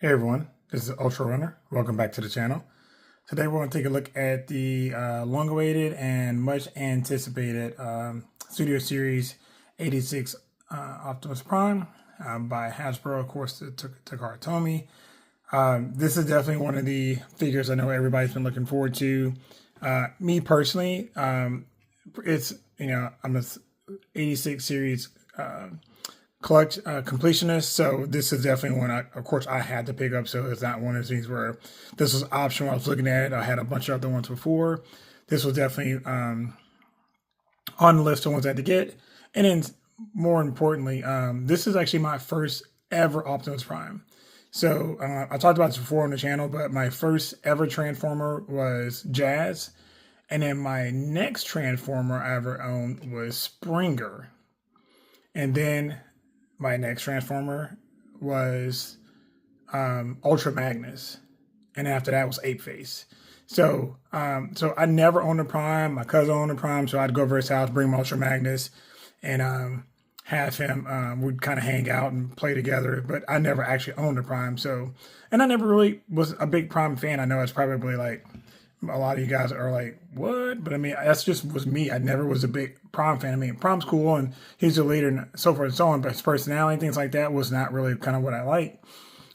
Hey everyone, this is Ultra Runner. Welcome back to the channel. Today we're going to take a look at the long-awaited and much anticipated Studio Series 86 Optimus Prime by Hasbro, of course, the Takara Tomy. This is definitely one of the figures I know everybody's been looking forward to. Me personally, it's, I'm a 86 series completionist, so this is definitely one of course I had to pick up. So it's not one of those things where this was optional. I was looking at it, I had a bunch of other ones before. This was definitely on the list of ones I had to get. And then more importantly, this is actually my first ever Optimus Prime. So I talked about this before on the channel, but my first ever Transformer was Jazz, and then my next Transformer I ever owned was Springer, and then my next Transformer was Ultra Magnus, and after that was Ape Face. So I never owned a Prime. My cousin owned a Prime, so I'd go over his house, bring my Ultra Magnus, and have him. We'd kind of hang out and play together. But I never actually owned a Prime. So, and I never really was a big Prime fan. I know it's probably like a lot of you guys are like, what? But I mean, that's just was me. I never was a big Prime fan. I mean, Prime's cool and he's a leader and so forth and so on, but his personality, things like that was not really kind of what I like.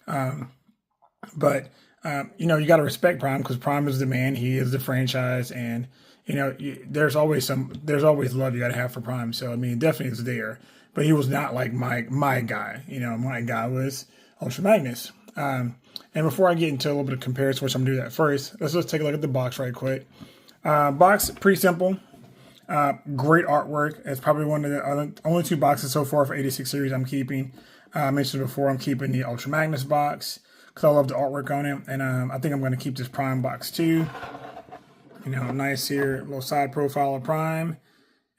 But you got to respect Prime because Prime is the man. He is the franchise, and there's always love you got to have for Prime. So I mean, definitely is there. But he was not like my guy. My guy was Ultra Magnus. And before I get into a little bit of comparison, which I'm going to do that first, let's just take a look at the box right quick. Box, pretty simple. Great artwork. It's probably one of the only two boxes so far for 86 series I'm keeping. I mentioned before I'm keeping the Ultra Magnus box because I love the artwork on it. And I think I'm going to keep this Prime box too. Nice here, little side profile of Prime.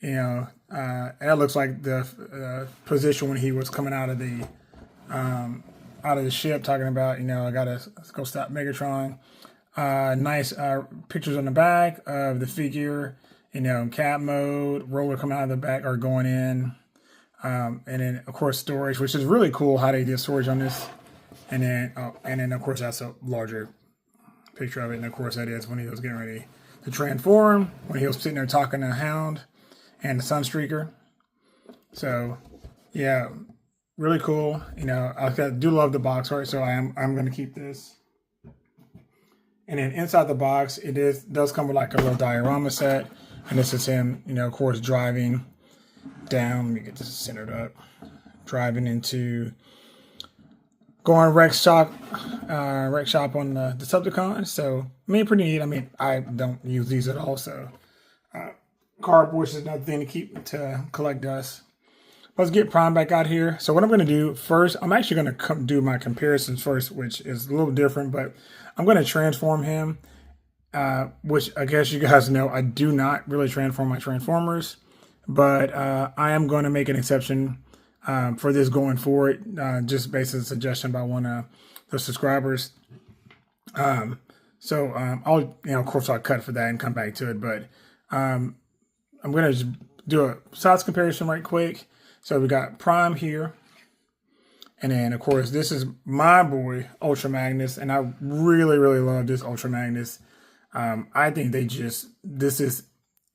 That looks like the position when he was coming out of the ship, talking about, I gotta go stop Megatron. Nice pictures on the back of the figure, cat mode, roller coming out of the back or going in. And then of course storage, which is really cool how they did storage on this. And then of course that's a larger picture of it. And of course that is when he was getting ready to transform, when he was sitting there talking to Hound and the Sunstreaker. So yeah, really cool. I do love the box art, so I'm going to keep this. And then inside the box, does come with like a little diorama set, and this is him, of course, driving down. Let me get this centered up. Driving into going wreck shop on the Decepticon. So I mean, pretty neat. I mean, I don't use these at all, so cardboard is another thing to keep to collect dust. Let's get Prime back out here. So what I'm going to do first, I'm actually going to do my comparisons first, which is a little different, but I'm going to transform him, which I guess you guys know I do not really transform my Transformers, but I am going to make an exception for this going forward, just based on a suggestion by one of the subscribers. I'll, of course I'll cut for that and come back to it, but I'm going to just do a size comparison right quick. So we got Prime here. And then, of course, this is my boy, Ultra Magnus. And I really, really love this Ultra Magnus. I think this is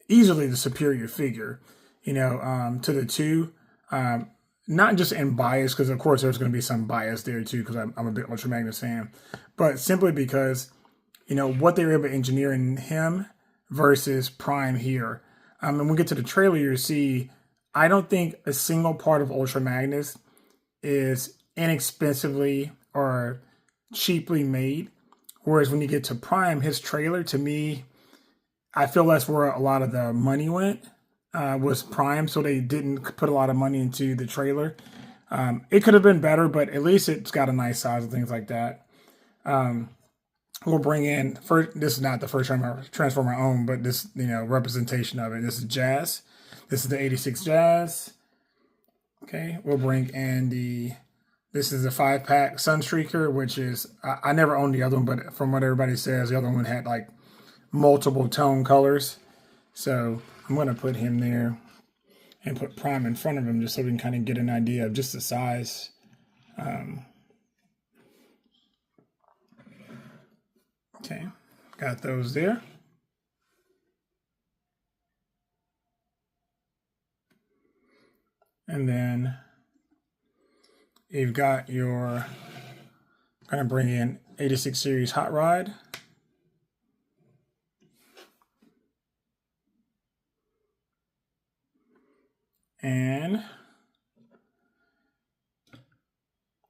easily the superior figure, to the two. Not just in bias, because, of course, there's going to be some bias there, too, because I'm a big Ultra Magnus fan. But simply because, what they were able to engineer in him versus Prime here. And when we get to the trailer, you see, I don't think a single part of Ultra Magnus is inexpensively or cheaply made. Whereas when you get to Prime, his trailer, to me, I feel that's where a lot of the money went, was Prime. So they didn't put a lot of money into the trailer. It could have been better, but at least it's got a nice size and things like that. We'll bring in, this is not the first Transformer I own, but this, representation of it. This is Jazz. This is the 86 Jazz. Okay, we'll bring in this is the 5-pack Sunstreaker, which is, I never owned the other one, but from what everybody says, the other one had like multiple tone colors. So I'm going to put him there and put Prime in front of him just so we can kind of get an idea of just the size. Okay, got those there. And then you've got your, gonna bring in 86 series hot rod. And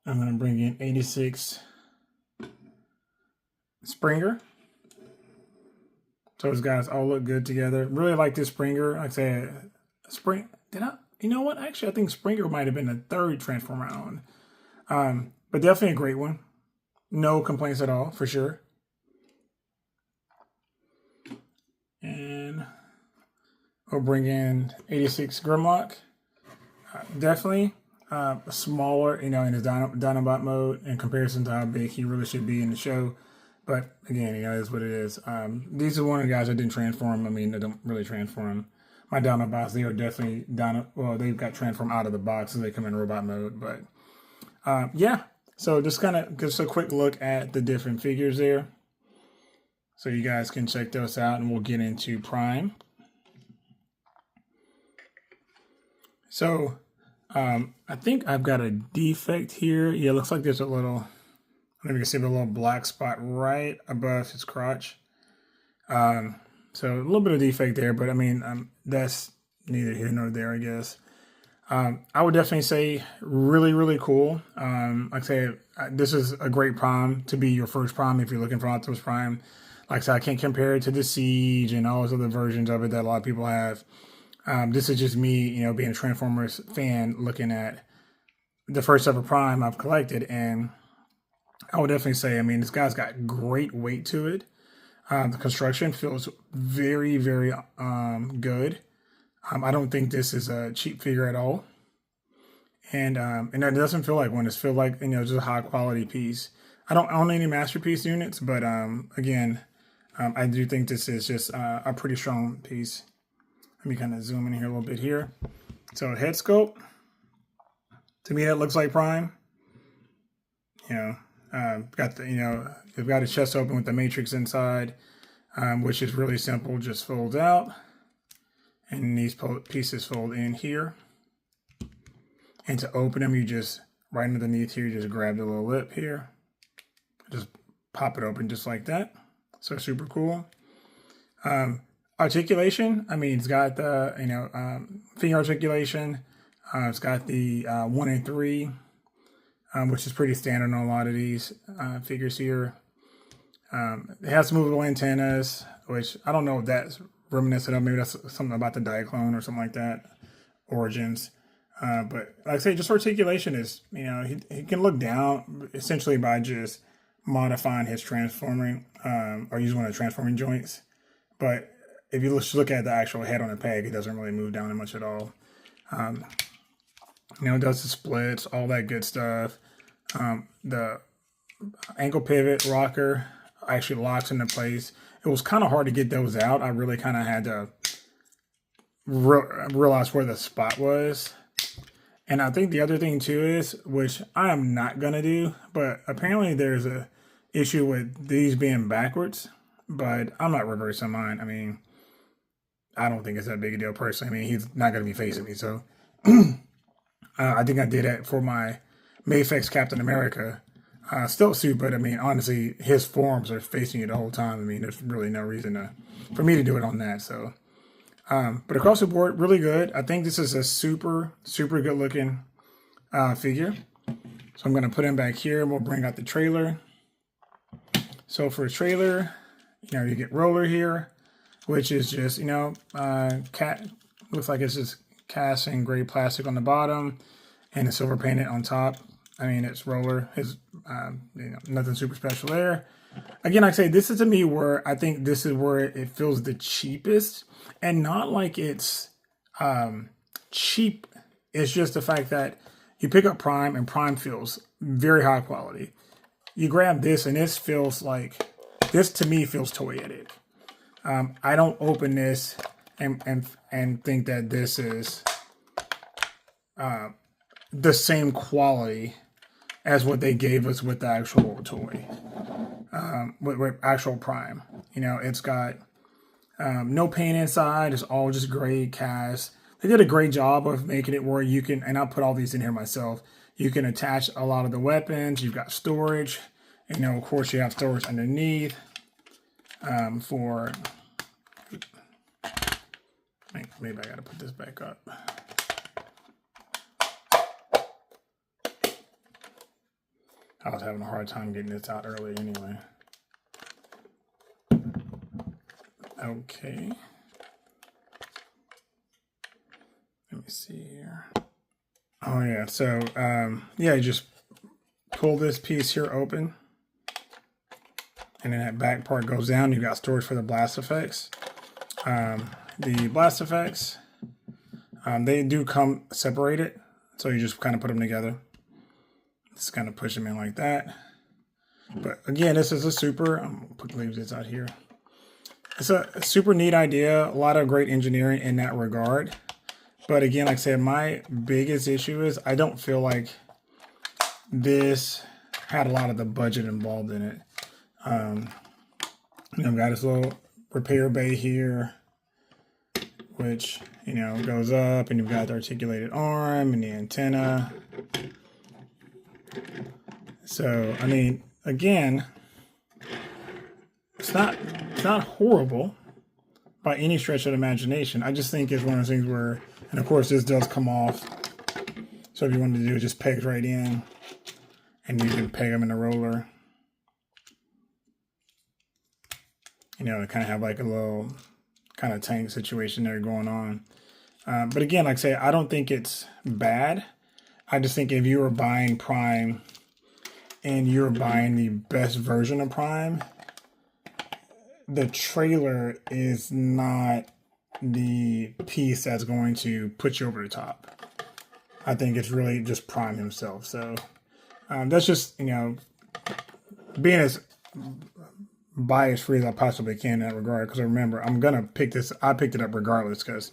I'm gonna bring in 86 Springer. So those guys all look good together. Really like this Springer. Like I said, you know what? Actually, I think Springer might have been the third Transformer I owned. But definitely a great one. No complaints at all, for sure. And we'll bring in 86 Grimlock. Definitely smaller, in his Dinobot mode in comparison to how big he really should be in the show. But again, it is what it is. These are one of the guys that didn't transform. I mean, they don't really transform. My Dinobots, they are definitely they've got transformed out of the box, so they come in robot mode. But yeah, so just kind of a quick look at the different figures there, so you guys can check those out, and we'll get into Prime. So I think I've got a defect here. Yeah, it looks like there's a little. Maybe you can see the little black spot right above his crotch. So a little bit of defect there, but I mean, that's neither here nor there, I guess. I would definitely say really, really cool. Like I say, this is a great Prime to be your first Prime if you're looking for Optimus Prime. Like I said, I can't compare it to the Siege and all those other versions of it that a lot of people have. This is just me, being a Transformers fan, looking at the first ever Prime I've collected, and I would definitely say, I mean, this guy's got great weight to it. The construction feels very, very good. I don't think this is a cheap figure at all. And it doesn't feel like one. It feels like, just a high quality piece. I don't own any Masterpiece units, but again, I do think this is just a pretty strong piece. Let me kind of zoom in here a little bit here. So head sculpt, to me that looks like Prime. Got the, you've got his chest open with the matrix inside, which is really simple, just folds out. And these pieces fold in here. And to open them, you just, right underneath here, you just grab the little lip here. Just pop it open just like that. So super cool. Articulation, I mean, it's got the, finger articulation. It's got the 1 and 3. Which is pretty standard on a lot of these figures here. It has movable antennas, which I don't know if that's reminiscent of. Maybe that's something about the Diaclone or something like that. Origins. But like I say, just articulation is, he can look down essentially by just modifying his transforming, or using one of the transforming joints. But if you just look at the actual head on the peg, it doesn't really move down that much at all. It does the splits, all that good stuff. The ankle pivot rocker actually locks into place. It was kind of hard to get those out. I really kind of had to realize where the spot was. And I think the other thing too is, which I am not going to do, but apparently there's a issue with these being backwards, but I'm not reversing mine. I mean, I don't think it's that big a deal personally. I mean, he's not going to be facing me, so... I think I did it for my Mayfix Captain America still suit, but I mean, honestly, his forms are facing you the whole time. I mean, there's really no reason for me to do it on that. So, but across the board, really good. I think this is a super, super good looking figure. So I'm going to put him back here, and we'll bring out the trailer. So for a trailer, you get roller here, which is just, looks like it's just cast in gray plastic on the bottom and a silver painted on top. I mean, it's roller. His, nothing super special there. Again, I say this is to me where I think this is where it feels the cheapest, and not like it's cheap. It's just the fact that you pick up Prime, and Prime feels very high quality. You grab this, and this feels like, this to me feels toyetic. I don't open this and think that this is the same quality as what they gave us with the actual toy. with actual Prime. You know, it's got no paint inside. It's all just gray cast. They did a great job of making it where you can, and I'll put all these in here myself, you can attach a lot of the weapons. You've got storage. You know, of course, you have storage underneath for, maybe I got to put this back up. I was having a hard time getting this out earlier anyway. Okay. Let me see here. Oh yeah, so yeah, you just pull this piece here open. And then that back part goes down. You've got storage for the blast effects. The blast effects, they do come separated. So you just kind of put them together. Just kind of push them in like that. But again, this is a super, I'm going to put leave this out here. It's a super neat idea. A lot of great engineering in that regard. But again, like I said, my biggest issue is I don't feel like this had a lot of the budget involved in it. You know, I've got this little repair bay here, which, you know, goes up, and you've got the articulated arm and the antenna. So, I mean, again, it's not horrible by any stretch of the imagination. I just think it's one of those things where, and of course this does come off. So if you wanted to do it, just pegs right in, and you can peg them in the roller. You know, to kind of have like a little kind of tank situation there going on. But again, like I say, I don't think it's bad. I just think if you were buying Prime and you're buying the best version of Prime, the trailer is not the piece that's going to put you over the top. I think it's really just Prime himself. So that's just, you know, being as bias free as I possibly can in that regard. Because remember, I'm going to pick this. I picked it up regardless because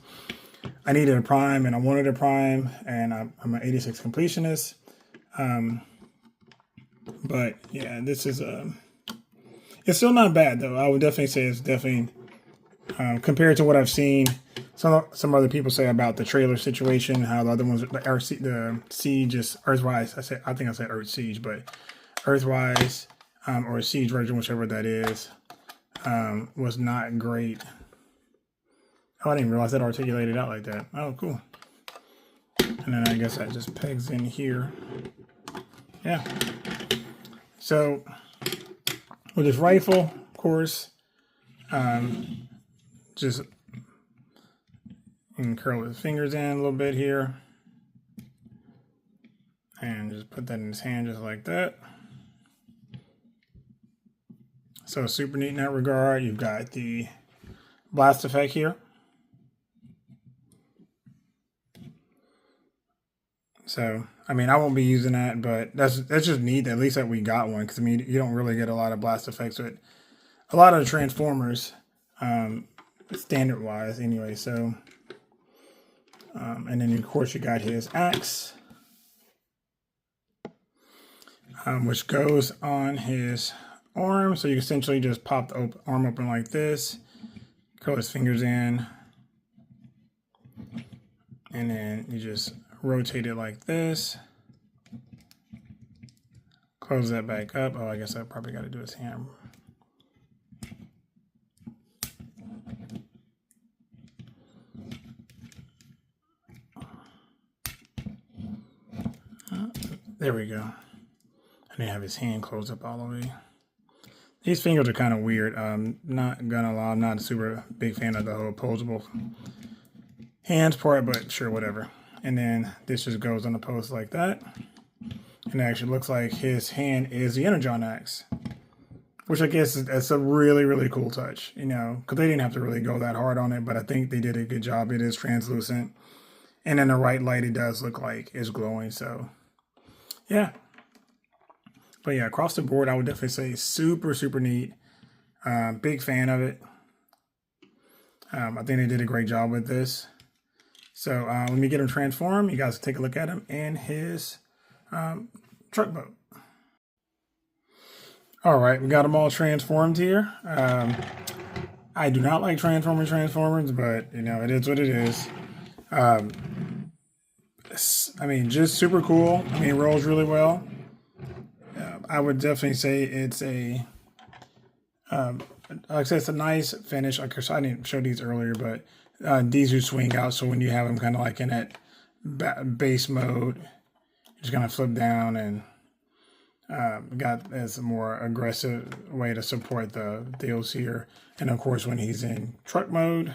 I needed a Prime and I wanted a Prime, and I'm an 86 completionist. But yeah, this is it's still not bad though. I would definitely say it's definitely compared to what I've seen. Some other people say about the trailer situation, how the other ones, the Siege is Earthrise. I think I said Earth Siege, but Earthrise or Siege version, whichever that is, was not great. Oh, I didn't realize that articulated out like that. Oh, cool. And then I guess that just pegs in here. Yeah. So with this rifle, of course, just curl his fingers in a little bit here. And just put that in his hand just like that. So super neat in that regard. You've got the blast effect here. So, I mean, I won't be using that, but that's just neat, at least that we got one. Because, I mean, you don't really get a lot of blast effects with a lot of the Transformers, standard-wise anyway. So, and then, of course, you got his axe, which goes on his arm. So you essentially just pop the arm open like this, curl his fingers in, and then you just rotate it like this. Close that back up. Oh, I guess I probably got to do his hand. There we go. And then have his hand closed up all the way. These fingers are kind of weird. Not gonna lie, I'm not a super big fan of the whole opposable hands part, but sure, whatever. And then this just goes on the post like that. And it actually looks like his hand is the Energon axe, which I guess is a really, really cool touch, you know, because they didn't have to really go that hard on it, but I think they did a good job. It is translucent. And in the right light, it does look like it's glowing. So, yeah. But yeah, across the board, I would definitely say super, super neat. Big fan of it. I think they did a great job with this. So let me get him transformed. You guys take a look at him in his truck boat. All right, we got them all transformed here. I do not like Transformers, but you know, it is what it is. I mean, just super cool. I mean, it rolls really well. I would definitely say it's a, like I said, it's a nice finish. Like I didn't show these earlier, but these do swing out. So when you have them kind of like in that base mode, you're just gonna flip down and got as a more aggressive way to support the deals here. And of course, when he's in truck mode,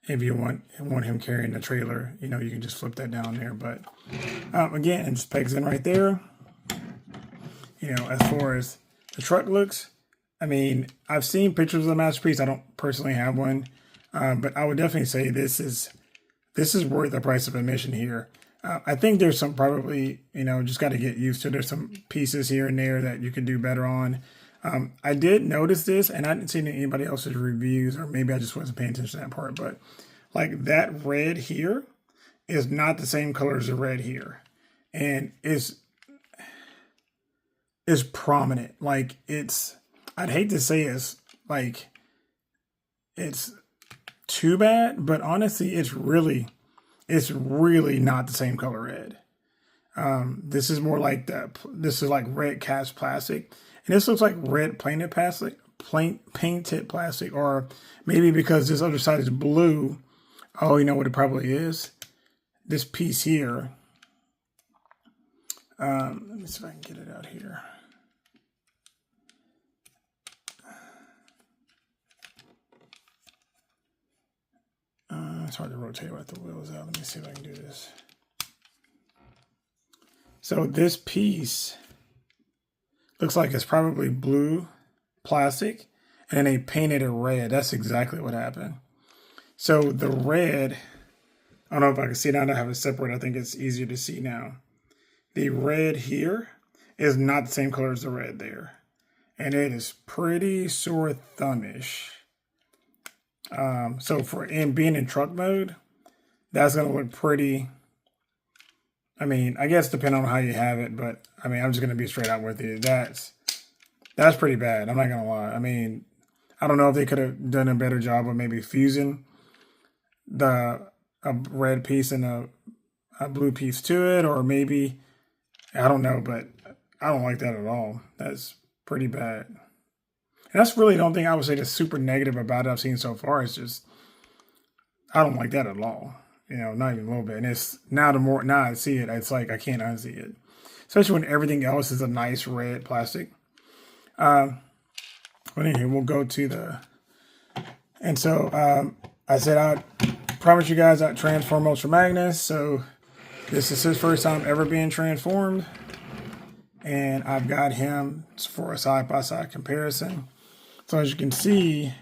if you want him carrying the trailer, you know, you can just flip that down there. But again, it just pegs in right there. You know, as far as the truck looks, I mean, I've seen pictures of the Masterpiece. I don't personally have one, but I would definitely say this is worth the price of admission here. I think there's some probably, you know, just got to get used to. There's some pieces here and there that you could do better on. I did notice this, and I didn't see anybody else's reviews, or maybe I just wasn't paying attention to that part. But like that red here is not the same color as the red here, and is prominent. Like it's, I'd hate to say it's like it's too bad, but honestly, it's really not the same color red. This is more like that. This is like red cast plastic, and this looks like red painted plastic, painted plastic, or maybe because this other side is blue. Oh, you know what it probably is? This piece here. Let me see if I can get it out here. It's hard to rotate with the wheels out. Let me see if I can do this. So this piece looks like it's probably blue plastic, and they painted it red. That's exactly what happened. So the red, I don't know if I can see it now. I have it separate. I think it's easier to see now. The red here is not the same color as the red there. And it is pretty sore thumbish. So for being in truck mode, that's going to look pretty. I mean, I guess depending on how you have it, but I mean, I'm just going to be straight out with you. That's pretty bad. I'm not going to lie. I mean, I don't know if they could have done a better job of maybe fusing a red piece and a blue piece to it, or maybe, I don't know, but I don't like that at all. That's pretty bad. And that's really the only thing I would say that's super negative about it I've seen so far. It's just, I don't like that at all. You know, not even a little bit. And it's now I see it, it's like I can't unsee it. Especially when everything else is a nice red plastic. But anyway, we'll go to and so I said I'd promise you guys I'd transform Ultra Magnus. So this is his first time ever being transformed. And I've got him for a side-by-side comparison. So as you can see,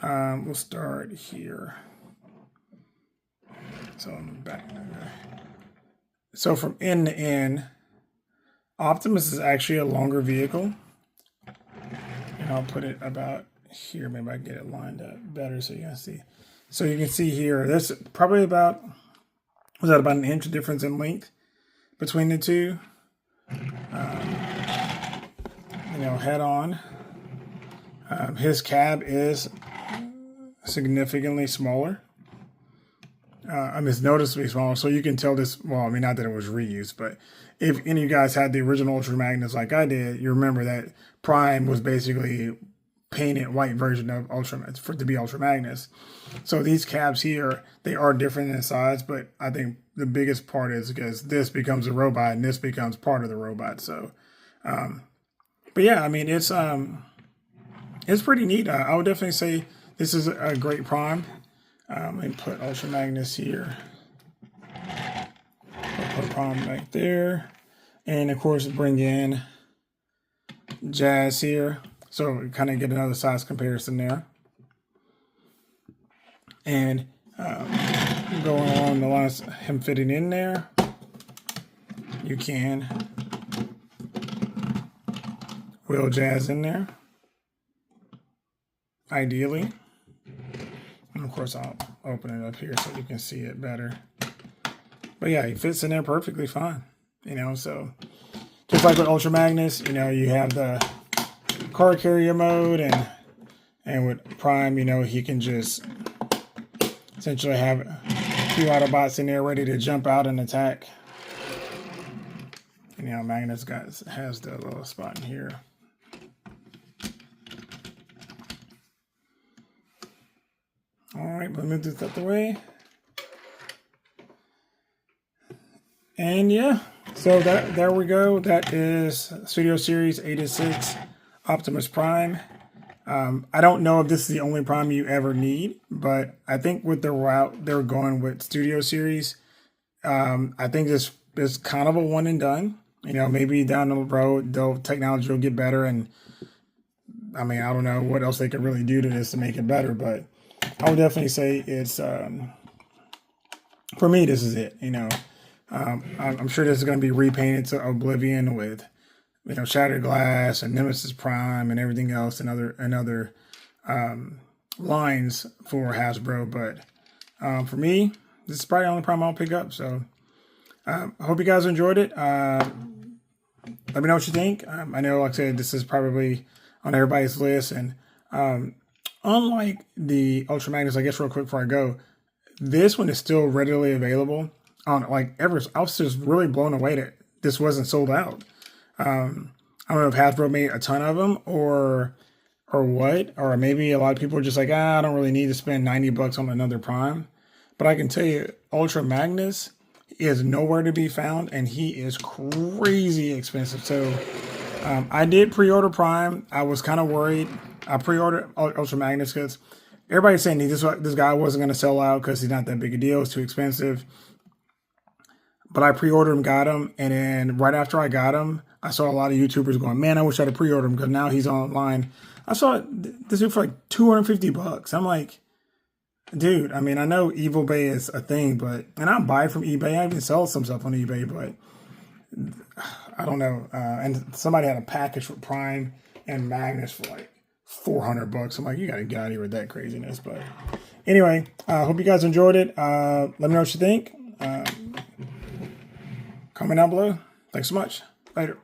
we'll start here. So I'm back. So from end to end, Optimus is actually a longer vehicle. And I'll put it about here. Maybe I can get it lined up better so you can see. So you can see here, there's probably about an inch difference in length between the two. You know, head on. His cab is significantly smaller. I mean, it's noticeably smaller, so you can tell this. Well, I mean, not that it was reused, but if any of you guys had the original Ultra Magnus like I did, you remember that Prime was basically painted white version of to be Ultra Magnus. So these cabs here, they are different in size, but I think the biggest part is because this becomes a robot and this becomes part of the robot. So, but yeah, I mean, it's pretty neat. I would definitely say this is a great Prime. Let me put Ultra Magnus here. I'll put Prime right there. And of course, bring in Jazz here. So kind of get another size comparison there. And going along the lines of him fitting in there, you can wheel Jazz in there, ideally. And of course, I'll open it up here so you can see it better. But yeah, he fits in there perfectly fine. You know, so just like with Ultra Magnus, you know, you have the car carrier mode, and with Prime, you know, he can just essentially have a few Autobots in there ready to jump out and attack. And, you know, Magnus has the little spot in here. All right, let me move this out the way. And yeah, so there we go. That is Studio Series 86 Optimus Prime. I don't know if this is the only Prime you ever need, but I think with the route they're going with Studio Series, I think this is kind of a one and done. You know, maybe down the road, technology will get better. And I mean, I don't know what else they could really do to this to make it better, but I would definitely say it's, for me, this is it. You know, I'm sure this is going to be repainted to oblivion with, you know, Shattered Glass and Nemesis Prime and everything else and other lines for Hasbro. But for me, this is probably the only Prime I'll pick up. So I hope you guys enjoyed it. Let me know what you think. I know, like I said, this is probably on everybody's list. And unlike the Ultra Magnus, I guess real quick before I go, this one is still readily available. I was just really blown away that this wasn't sold out. I don't know if Hasbro made a ton of them or what, or maybe a lot of people are just like, I don't really need to spend $90 on another Prime. But I can tell you, Ultra Magnus is nowhere to be found, and he is crazy expensive. So I did pre-order Prime. I was kind of worried. I pre-ordered Ultra Magnus because everybody's saying this guy wasn't going to sell out because he's not that big a deal. It's too expensive. But I pre-ordered him, got him, and then right after I got him, I saw a lot of YouTubers going, man, I wish I'd have pre-ordered him because now he's online. I saw this dude for like $250. I'm like, dude, I mean, I know Evil Bay is a thing, and I buy from eBay. I even sell some stuff on eBay, but I don't know. And somebody had a package for Prime and Magnus for like $400. I'm like, you got to get out of here with that craziness. But anyway, I hope you guys enjoyed it. Let me know what you think. Comment down below. Thanks so much. Later.